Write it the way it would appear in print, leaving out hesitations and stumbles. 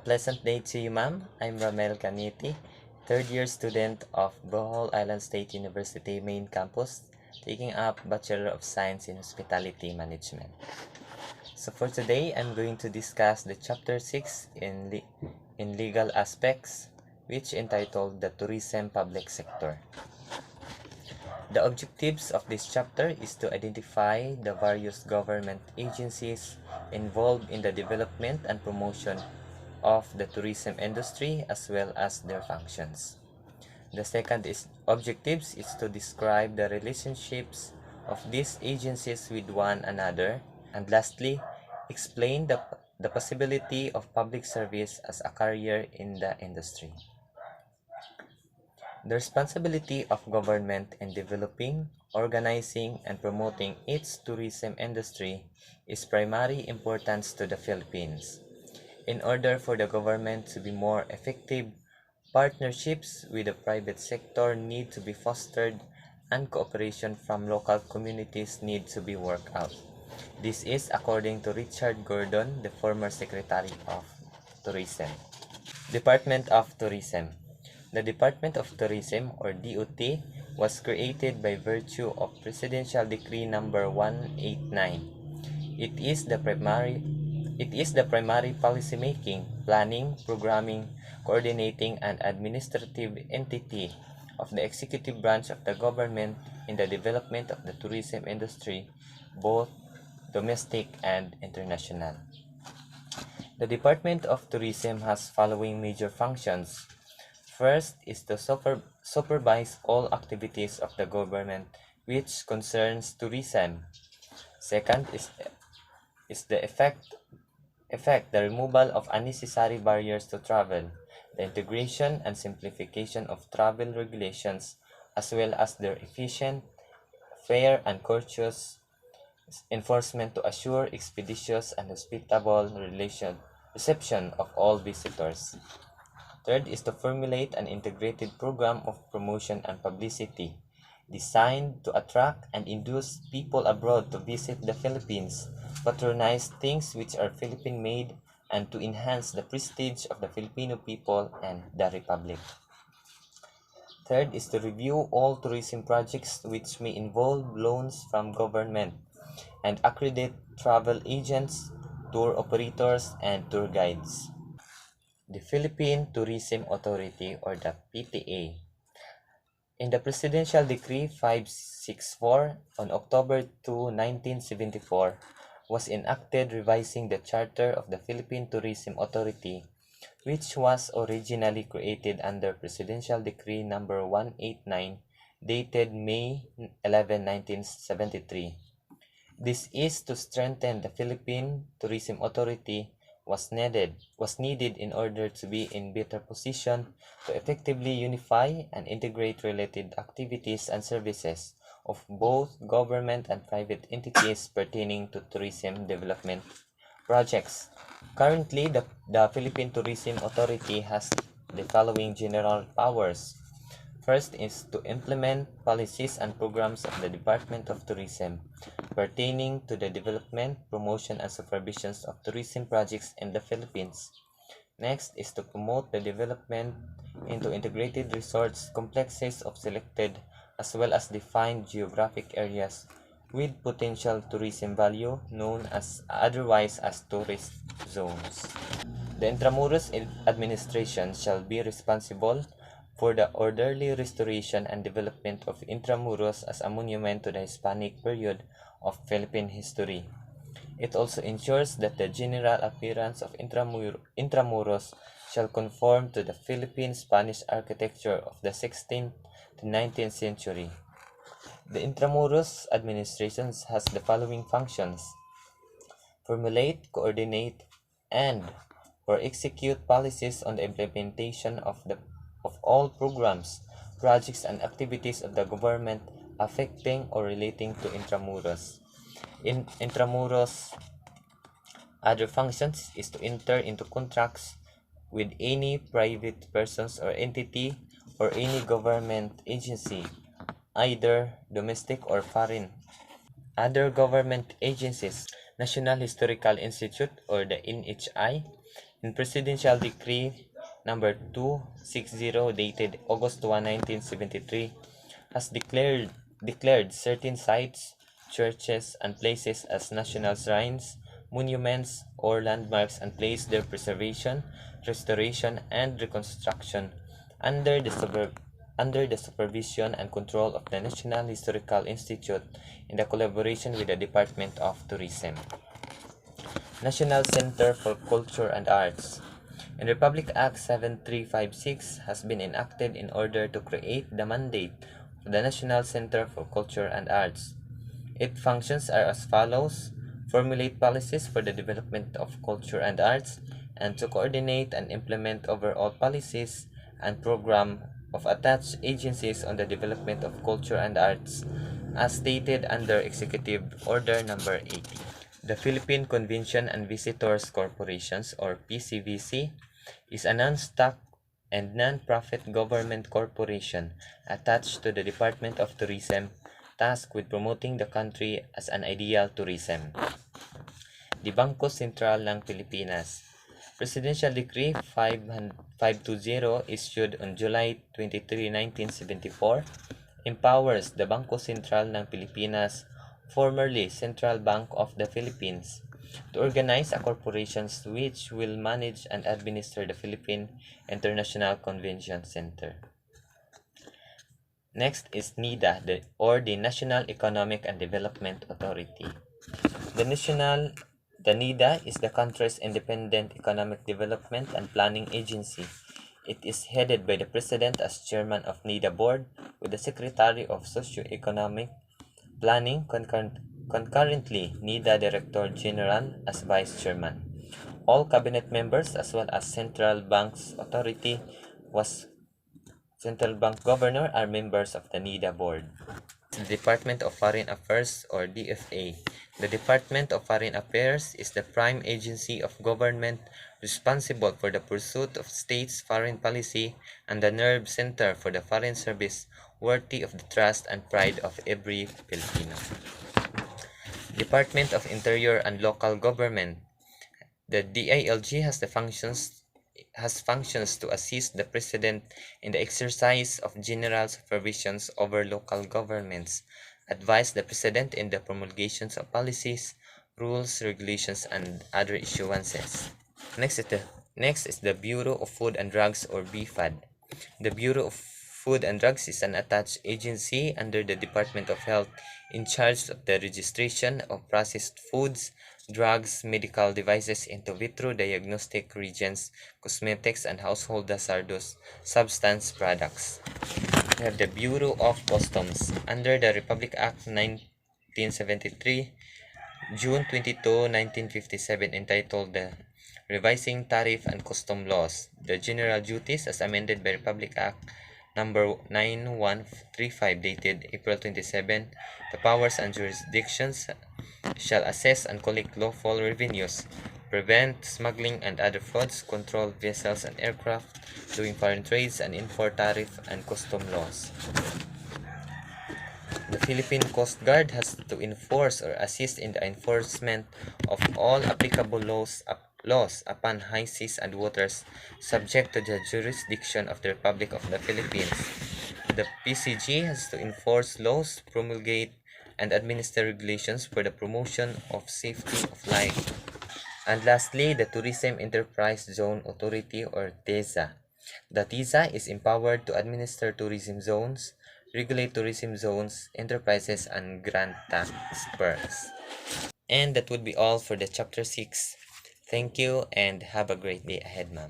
Pleasant day to you, ma'am. I'm Ramel Cañete, third year student of Bohol Island State University main campus, taking up Bachelor of Science in Hospitality Management. So for today, I'm going to discuss the chapter 6 in legal aspects, which entitled the tourism public sector. The objectives of this chapter is to identify the various government agencies involved in the development and promotion of the tourism industry as well as their functions. The second objectives is to describe the relationships of these agencies with one another, and lastly, explain the possibility of public service as a career in the industry. The responsibility of government in developing, organizing, and promoting its tourism industry is primary importance to the Philippines. In order for the government to be more effective, partnerships with the private sector need to be fostered and cooperation from local communities need to be worked out. This is according to Richard Gordon, the former Secretary of Tourism. Department of Tourism. The Department of Tourism, or DOT, was created by virtue of Presidential Decree Number 189. It is the primary policymaking, planning, programming, coordinating, and administrative entity of the executive branch of the government in the development of the tourism industry, both domestic and international. The Department of Tourism has following major functions. First is to supervise all activities of the government which concerns tourism. Second is the the removal of unnecessary barriers to travel, the integration and simplification of travel regulations, as well as their efficient, fair, and courteous enforcement to assure expeditious and hospitable reception of all visitors. Third is to formulate an integrated program of promotion and publicity designed to attract and induce people abroad to visit the Philippines, patronize things which are Philippine-made, and to enhance the prestige of the Filipino people and the Republic. Third is to review all tourism projects which may involve loans from government and accredit travel agents, tour operators, and tour guides. The Philippine Tourism Authority, or the PTA. In the Presidential Decree 564 on October 2, 1974, was enacted revising the Charter of the Philippine Tourism Authority, which was originally created under Presidential Decree Number 189, dated May 11, 1973. This is to strengthen the Philippine Tourism Authority was needed in order to be in better position to effectively unify and integrate related activities and services of both government and private entities pertaining to tourism development projects. Currently, the Philippine Tourism Authority has the following general powers. First is to implement policies and programs of the Department of Tourism pertaining to the development, promotion, and supervision of tourism projects in the Philippines. Next is to promote the development into integrated resorts complexes of selected as well as defined geographic areas with potential tourism value known as otherwise as tourist zones. The Intramuros administration shall be responsible for the orderly restoration and development of Intramuros as a monument to the Hispanic period of Philippine history. It also ensures that the general appearance of Intramuros shall conform to the Philippine Spanish architecture of the 16th to 19th century. The Intramuros administration has the following functions: formulate, coordinate, and or execute policies on the implementation of all programs, projects, and activities of the government affecting or relating to Intramuros. In Intramuros, other functions is to enter into contracts with any private persons or entity or any government agency, either domestic or foreign. Other government agencies, National Historical Institute or the NHI, In Presidential Decree number 260 dated August 1, 1973, has declared certain sites, churches, and places as national shrines, monuments, or landmarks and placed their preservation, restoration, and reconstruction under under the supervision and control of the National Historical Institute in the collaboration with the Department of Tourism. National Center for Culture and Arts. And Republic Act 7356 has been enacted in order to create the mandate of the National Center for Culture and Arts. Its functions are as follows: formulate policies for the development of culture and arts, and to coordinate and implement overall policies and program of attached agencies on the development of culture and arts, as stated under Executive Order Number 80. The Philippine Convention and Visitors Corporations, or PCVC, is a non-stock and non-profit government corporation attached to the Department of Tourism, tasked with promoting the country as an ideal tourism. The Bangko Sentral ng Pilipinas. Presidential Decree 520 issued on July 23, 1974 empowers the Bangko Sentral ng Pilipinas, formerly Central Bank of the Philippines, to organize a corporation which will manage and administer the Philippine International Convention Center. Next is NIDA, or the National Economic and Development Authority. The NIDA is the country's independent economic development and planning agency. It is headed by the President as chairman of NIDA Board, with the Secretary of Socio-Economic Planning, concurrently NIDA Director General as Vice Chairman. All cabinet members as well as Central Bank's authority was Central Bank Governor are members of the NIDA Board. The Department of Foreign Affairs, or DFA. The Department of Foreign Affairs is the prime agency of government responsible for the pursuit of state's foreign policy and the nerve center for the foreign service, worthy of the trust and pride of every Filipino. Department of Interior and Local Government. The DILG has functions to assist the President in the exercise of general supervisions over local governments, advise the President in the promulgations of policies, rules, regulations, and other issuances. Next is the Bureau of Food and Drugs, or BFAD. The Bureau of Food and Drugs is an attached agency under the Department of Health in charge of the registration of processed foods, drugs, medical devices, in vitro diagnostic reagents, cosmetics, and household hazardous substance products. We have the Bureau of Customs under the Republic Act 1973, June 22, 1957, entitled the Revising Tariff and Custom Laws, the General Duties as amended by Republic Act number 9135 dated April 27, the powers and jurisdictions shall assess and collect lawful revenues, prevent smuggling and other frauds, control vessels and aircraft, doing foreign trades, and enforce tariff and custom laws. The Philippine Coast Guard has to enforce or assist in the enforcement of all applicable laws upon high seas and waters subject to the jurisdiction of the Republic of the Philippines. The PCG has to enforce laws, promulgate, and administer regulations for the promotion of safety of life. And lastly, the Tourism Enterprise Zone Authority, or TEZA. The TEZA is empowered to administer tourism zones, regulate tourism zones, enterprises, and grant tax perks. And that would be all for the chapter 6. Thank you and have a great day ahead, ma'am.